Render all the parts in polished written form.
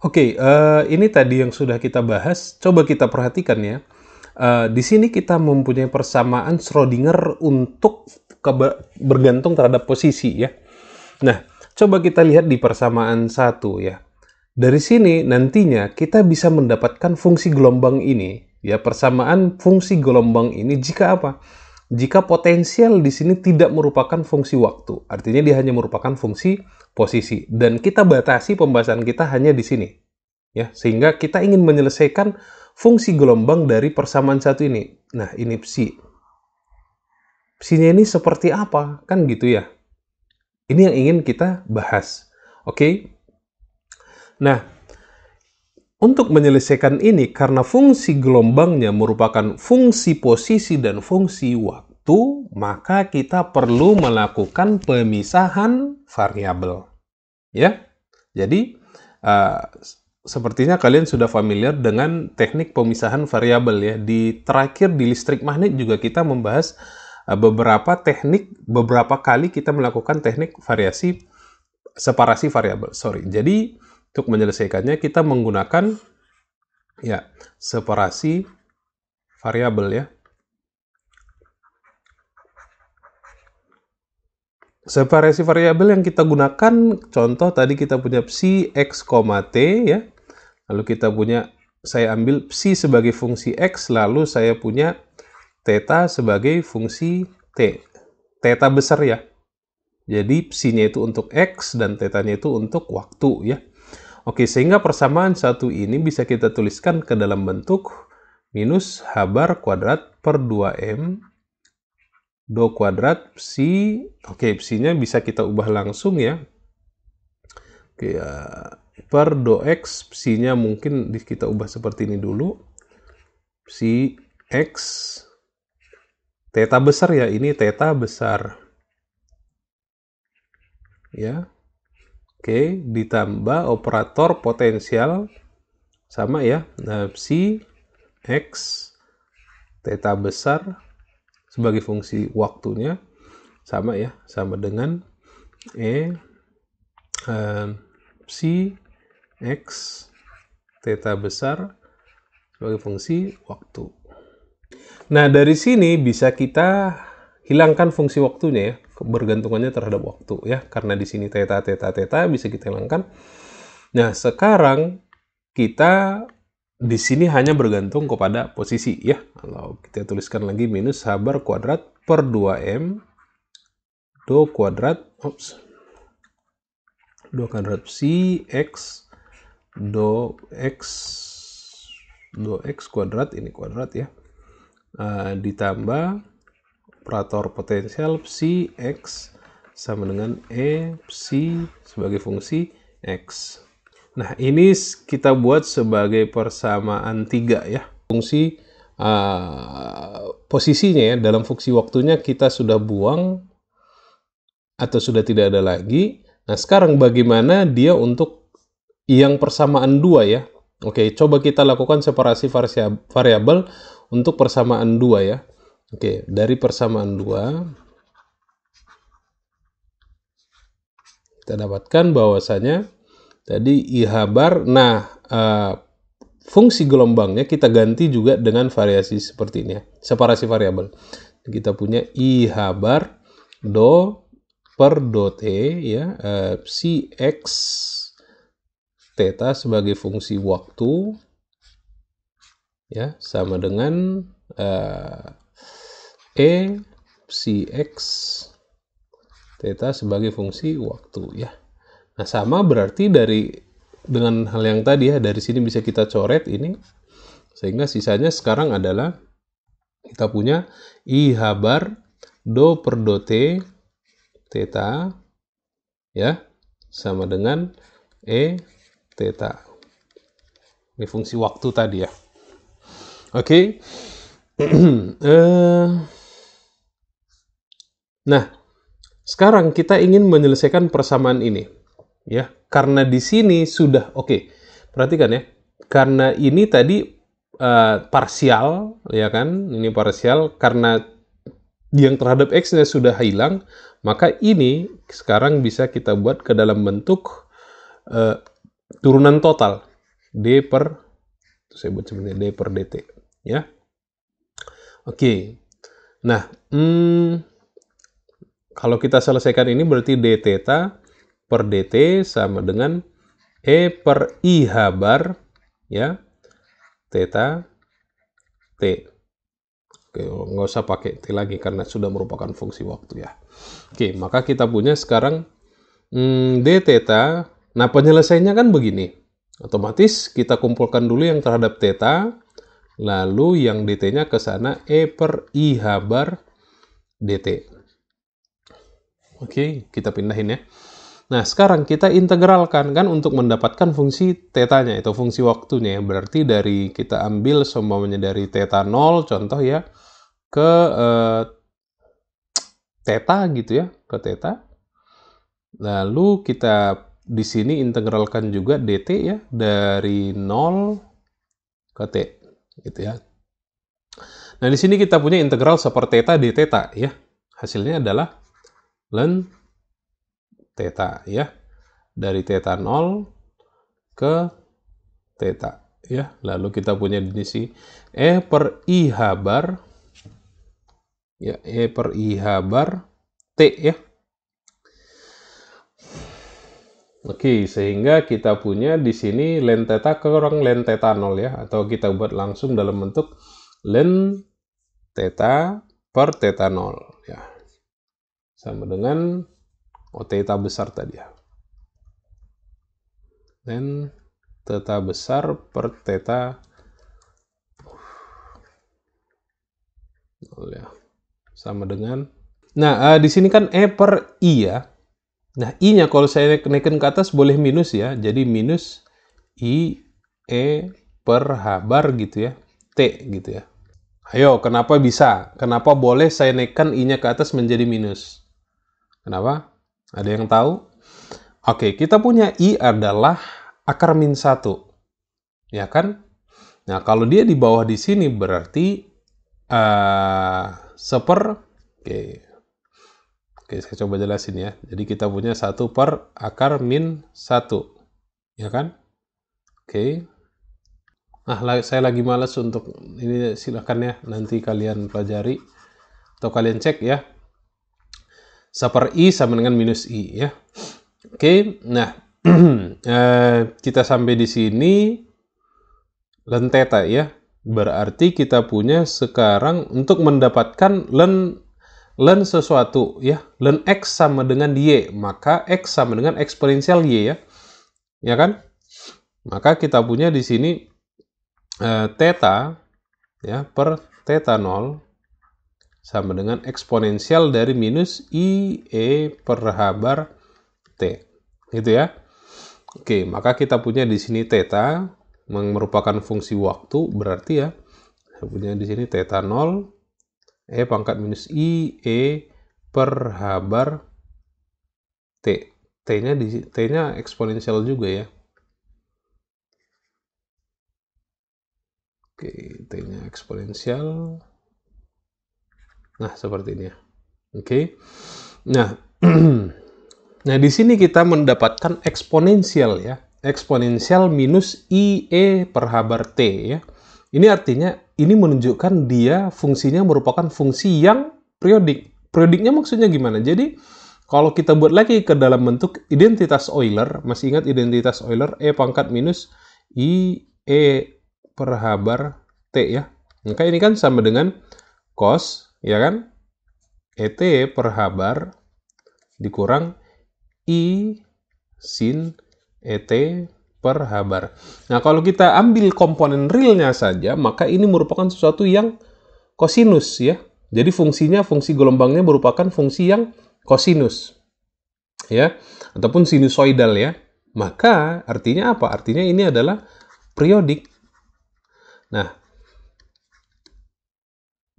Oke, ini tadi yang sudah kita bahas. Coba kita perhatikan ya. Di sini kita mempunyai persamaan Schrödinger untuk bergantung terhadap posisi ya. Nah, coba kita lihat di persamaan 1 ya. Dari sini nantinya kita bisa mendapatkan fungsi gelombang ini ya, persamaan fungsi gelombang ini jika apa? Jika potensial di sini tidak merupakan fungsi waktu, artinya dia hanya merupakan fungsi posisi, dan kita batasi pembahasan kita hanya di sini, ya, sehingga kita ingin menyelesaikan fungsi gelombang dari persamaan 1 ini. Nah, ini psi. Psinya ini seperti apa? Kan gitu ya. Ini yang ingin kita bahas. Oke? Nah, untuk menyelesaikan ini, karena fungsi gelombangnya merupakan fungsi posisi dan fungsi waktu, maka kita perlu melakukan pemisahan variabel. Ya, jadi sepertinya kalian sudah familiar dengan teknik pemisahan variabel ya. Terakhir di listrik magnet juga kita membahas beberapa kali kita melakukan teknik separasi variabel. Jadi untuk menyelesaikannya kita menggunakan ya separasi variabel ya. Separasi variabel yang kita gunakan, contoh tadi kita punya psi x, t ya. Lalu saya ambil psi sebagai fungsi x, lalu saya punya theta sebagai fungsi t. Theta besar ya. Jadi psinya itu untuk x dan tetanya itu untuk waktu ya. Oke, sehingga persamaan 1 ini bisa kita tuliskan ke dalam bentuk minus h bar kuadrat per 2m do kuadrat psi. Oke, psinya bisa kita ubah langsung ya. Oke, per do x, psinya mungkin kita ubah seperti ini dulu. Psi x theta besar ya, ini theta besar. Ya. Oke, ditambah operator potensial sama ya. Nah, psi x theta besar sebagai fungsi waktunya sama ya, sama dengan psi x theta besar sebagai fungsi waktu. Nah, dari sini bisa kita hilangkan fungsi waktunya ya, bergantungannya terhadap waktu ya, karena di sini theta bisa kita hilangkan. Nah, sekarang kita di sini hanya bergantung kepada posisi ya. Kalau kita tuliskan lagi minus h bar kuadrat per 2m do kuadrat psi x do x kuadrat, ini kuadrat ya, ditambah operator potensial psi x sama dengan psi sebagai fungsi x. Nah, ini kita buat sebagai persamaan 3 ya. Fungsi posisinya ya, dalam fungsi waktunya kita sudah buang atau sudah tidak ada lagi. Nah, sekarang bagaimana dia untuk yang persamaan 2 ya. Oke, coba kita lakukan separasi variabel untuk persamaan 2 ya. Oke, dari persamaan 2 kita dapatkan bahwasanya tadi IH bar, nah fungsi gelombangnya kita ganti juga dengan variasi seperti ini ya, separasi variabel. Kita punya IH bar do per do t ya, psi x theta sebagai fungsi waktu ya, sama dengan psi x theta sebagai fungsi waktu ya. Nah, sama berarti dengan hal yang tadi ya, dari sini bisa kita coret ini, sehingga sisanya sekarang adalah kita punya IH bar do per do t theta ya, sama dengan theta. Ini fungsi waktu tadi ya. Oke. Nah, sekarang kita ingin menyelesaikan persamaan ini. Ya, karena di sini sudah oke. Perhatikan ya. Karena ini tadi parsial, ya kan? Ini parsial, karena yang terhadap x-nya sudah hilang, maka ini sekarang bisa kita buat ke dalam bentuk turunan total. D per, saya buat sebenarnya D per dt, ya. Oke. Nah, kalau kita selesaikan ini berarti d theta per dt sama dengan E per I bar, ya, theta T. Oke, nggak usah pakai T lagi karena sudah merupakan fungsi waktu, ya. Oke, maka kita punya sekarang d theta. Nah, penyelesaiannya kan begini. Otomatis kita kumpulkan dulu yang terhadap theta, lalu yang dt-nya ke sana E per I bar dt. Oke, kita pindahin ya. Nah, sekarang kita integralkan kan untuk mendapatkan fungsi theta-nya, itu fungsi waktunya. Berarti dari kita ambil semuanya dari theta 0, contoh ya, ke theta gitu ya, ke theta. Lalu kita di sini integralkan juga dt ya, dari 0 ke t, gitu ya. Nah, di sini kita punya integral seper theta d theta ya. Hasilnya adalah ln theta ya. Dari theta 0 ke theta ya. Lalu kita punya di sini E per I bar ya, E per I bar T ya. Oke, sehingga kita punya di sini ln theta kurang ln theta 0 ya, atau kita buat langsung dalam bentuk ln theta per theta 0 ya. Sama dengan theta besar tadi ya. Ln theta besar per theta 0 ya. Sama dengan, nah di sini kan E per I ya. Nah, I-nya kalau saya naikin ke atas boleh minus ya. Jadi minus I E per H bar gitu ya. T gitu ya. Ayo, kenapa bisa? Kenapa boleh saya naikkan I-nya ke atas menjadi minus? Kenapa? Ada yang tahu? Oke, kita punya I adalah akar min 1. Ya kan? Nah, kalau dia di bawah di sini berarti Oke, saya coba jelasin ya. Jadi kita punya 1 per akar min 1. Ya kan? Oke. Nah, saya lagi malas untuk ini, silahkan ya. Nanti kalian pelajari. Atau kalian cek ya. Seper I sama dengan minus I ya. Oke, nah. Kita sampai di sini. Ln theta ya. Berarti kita punya sekarang untuk mendapatkan ln sesuatu ya, ln x sama dengan y, maka x sama dengan eksponensial y ya. Ya kan? Maka kita punya di sini theta ya per theta 0 sama dengan eksponensial dari minus I E per H bar T. Gitu ya. Oke, maka kita punya di sini theta merupakan fungsi waktu, berarti ya saya punya di sini theta 0 E pangkat minus I E per H bar T. T-nya eksponensial juga ya. Oke, T-nya eksponensial. Nah, seperti ini ya. Oke. Nah, nah di sini kita mendapatkan eksponensial ya. Eksponensial minus I E per H bar T ya. Ini artinya, ini menunjukkan dia fungsinya merupakan fungsi yang periodik. Periodiknya maksudnya gimana? Jadi, kalau kita buat lagi ke dalam bentuk identitas Euler, masih ingat identitas Euler, E pangkat minus I E per H bar T ya. Maka ini kan sama dengan cos, ya kan? ET per H bar dikurang I sin ET per H bar. Nah, kalau kita ambil komponen realnya saja, maka ini merupakan sesuatu yang kosinus ya. Jadi fungsi gelombangnya merupakan fungsi yang kosinus. Ya, ataupun sinusoidal ya. Maka artinya apa? Artinya ini adalah periodik. Nah,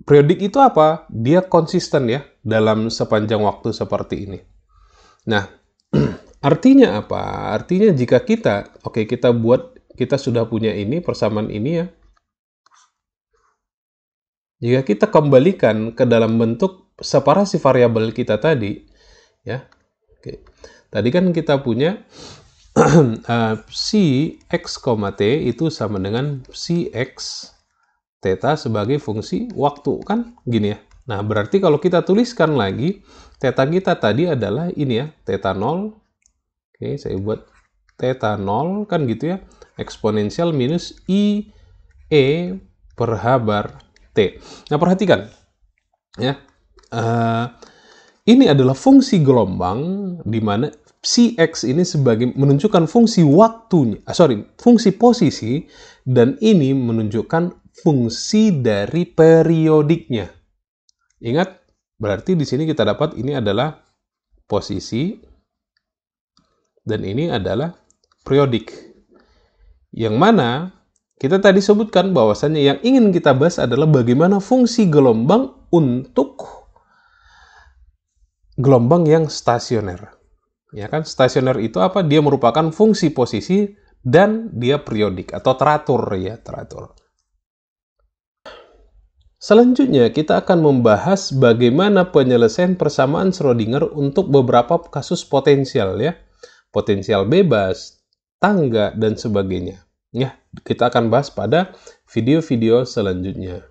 periodik itu apa? Dia konsisten ya dalam sepanjang waktu seperti ini. Nah, artinya apa? Artinya jika kita sudah punya ini, persamaan ini ya. Jika kita kembalikan ke dalam bentuk separasi variabel kita tadi, ya. Oke. Tadi kan kita punya si x, t itu sama dengan si x theta sebagai fungsi waktu, kan gini ya. Nah, berarti kalau kita tuliskan lagi, theta kita tadi adalah ini ya, theta 0. Oke, saya buat theta 0, kan gitu ya, eksponensial minus i e per h bar t. Nah, perhatikan ya, ini adalah fungsi gelombang di mana si x ini sebagai menunjukkan fungsi waktunya, fungsi posisi, dan ini menunjukkan fungsi dari periodiknya. Ingat, berarti di sini kita dapat ini adalah posisi dan ini adalah periodik. Yang mana kita tadi sebutkan bahwasannya yang ingin kita bahas adalah bagaimana fungsi gelombang untuk gelombang yang stasioner. Ya kan, stasioner itu apa? Dia merupakan fungsi posisi dan dia periodik atau teratur ya, teratur. Selanjutnya kita akan membahas bagaimana penyelesaian persamaan Schrödinger untuk beberapa kasus potensial ya. Potensial bebas, tangga, dan sebagainya. Ya, kita akan bahas pada video-video selanjutnya.